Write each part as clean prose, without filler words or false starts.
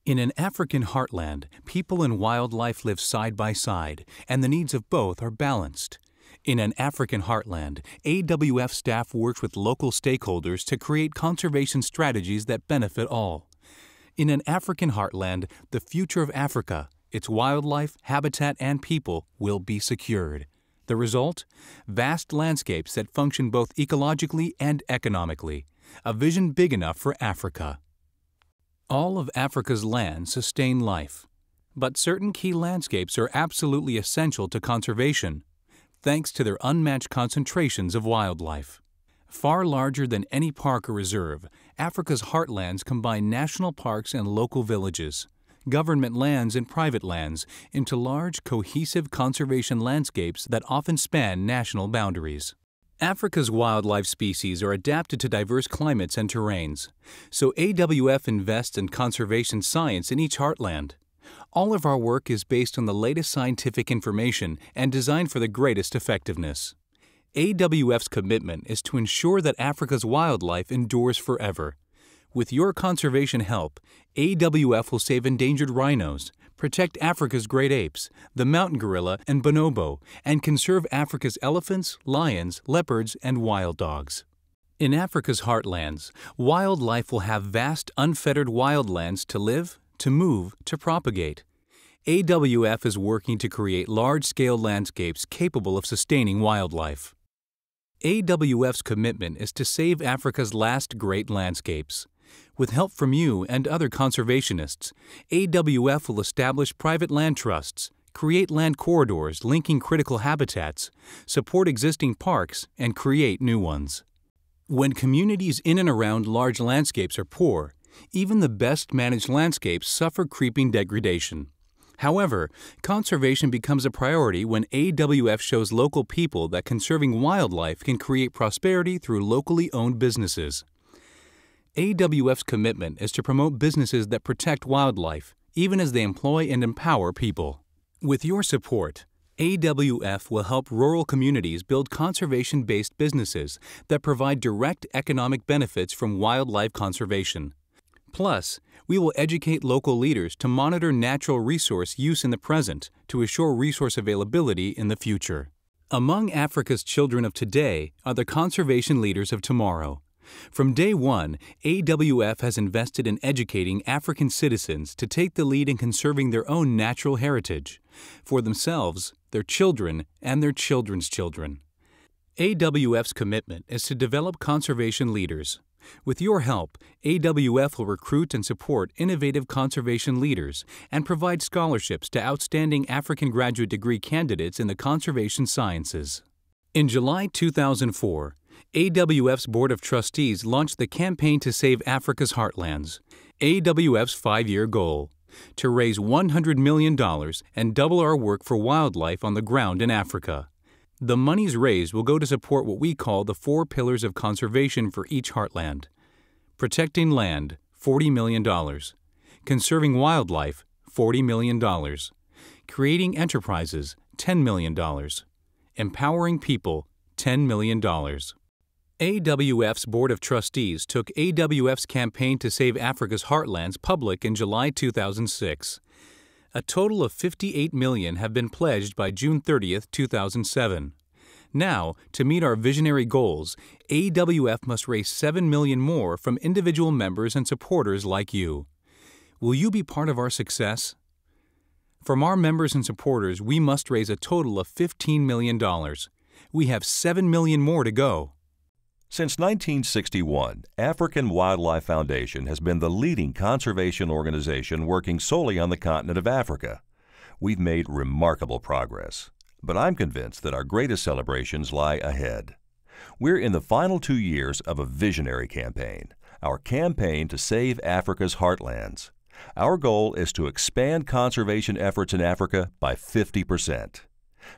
In an African heartland, people and wildlife live side by side, and the needs of both are balanced. In an African heartland, AWF staff works with local stakeholders to create conservation strategies that benefit all. In an African heartland, the future of Africa, its wildlife, habitat, and people will be secured. The result? Vast landscapes that function both ecologically and economically. A vision big enough for Africa. All of Africa's lands sustain life, but certain key landscapes are absolutely essential to conservation, thanks to their unmatched concentrations of wildlife. Far larger than any park or reserve, Africa's heartlands combine national parks and local villages, government lands and private lands into large, cohesive conservation landscapes that often span national boundaries. Africa's wildlife species are adapted to diverse climates and terrains, so AWF invests in conservation science in each heartland. All of our work is based on the latest scientific information and designed for the greatest effectiveness. AWF's commitment is to ensure that Africa's wildlife endures forever. With your conservation help, AWF will save endangered rhinos, protect Africa's great apes, the mountain gorilla and bonobo, and conserve Africa's elephants, lions, leopards, and wild dogs. In Africa's heartlands, wildlife will have vast, unfettered wildlands to live, to move, to propagate. AWF is working to create large-scale landscapes capable of sustaining wildlife. AWF's commitment is to save Africa's last great landscapes. With help from you and other conservationists, AWF will establish private land trusts, create land corridors linking critical habitats, support existing parks, and create new ones. When communities in and around large landscapes are poor, even the best managed landscapes suffer creeping degradation. However, conservation becomes a priority when AWF shows local people that conserving wildlife can create prosperity through locally owned businesses. AWF's commitment is to promote businesses that protect wildlife, even as they employ and empower people. With your support, AWF will help rural communities build conservation-based businesses that provide direct economic benefits from wildlife conservation. Plus, we will educate local leaders to monitor natural resource use in the present to assure resource availability in the future. Among Africa's children of today are the conservation leaders of tomorrow. From day one, AWF has invested in educating African citizens to take the lead in conserving their own natural heritage, for themselves, their children, and their children's children. AWF's commitment is to develop conservation leaders. With your help, AWF will recruit and support innovative conservation leaders and provide scholarships to outstanding African graduate degree candidates in the conservation sciences. In July 2004, AWF's Board of Trustees launched the Campaign to Save Africa's Heartlands, AWF's 5-year goal, to raise $100 million and double our work for wildlife on the ground in Africa. The monies raised will go to support what we call the 4 pillars of conservation for each heartland. Protecting land, $40 million. Conserving wildlife, $40 million. Creating enterprises, $10 million. Empowering people, $10 million. AWF's Board of Trustees took AWF's Campaign to Save Africa's Heartlands public in July 2006. A total of $58 million have been pledged by June 30, 2007. Now, to meet our visionary goals, AWF must raise $7 million more from individual members and supporters like you. Will you be part of our success? From our members and supporters, we must raise a total of $15 million. We have $7 million more to go. Since 1961, African Wildlife Foundation has been the leading conservation organization working solely on the continent of Africa. We've made remarkable progress, but I'm convinced that our greatest celebrations lie ahead. We're in the final 2 years of a visionary campaign, our Campaign to Save Africa's Heartlands. Our goal is to expand conservation efforts in Africa by 50%.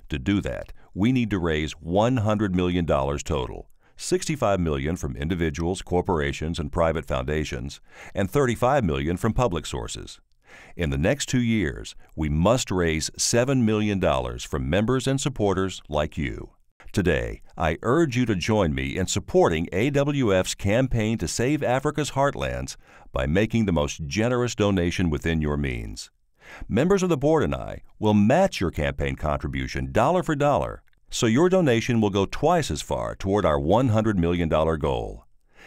To do that, we need to raise $100 million total. $65 million from individuals, corporations, and private foundations, and $35 million from public sources. In the next 2 years, we must raise $7 million from members and supporters like you. Today, I urge you to join me in supporting AWF's campaign to save Africa's heartlands by making the most generous donation within your means. Members of the board and I will match your campaign contribution dollar for dollar, so your donation will go twice as far toward our $100 million goal.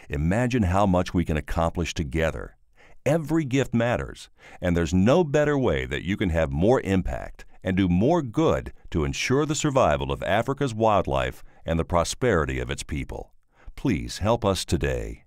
Imagine how much we can accomplish together. Every gift matters, and there's no better way that you can have more impact and do more good to ensure the survival of Africa's wildlife and the prosperity of its people. Please help us today.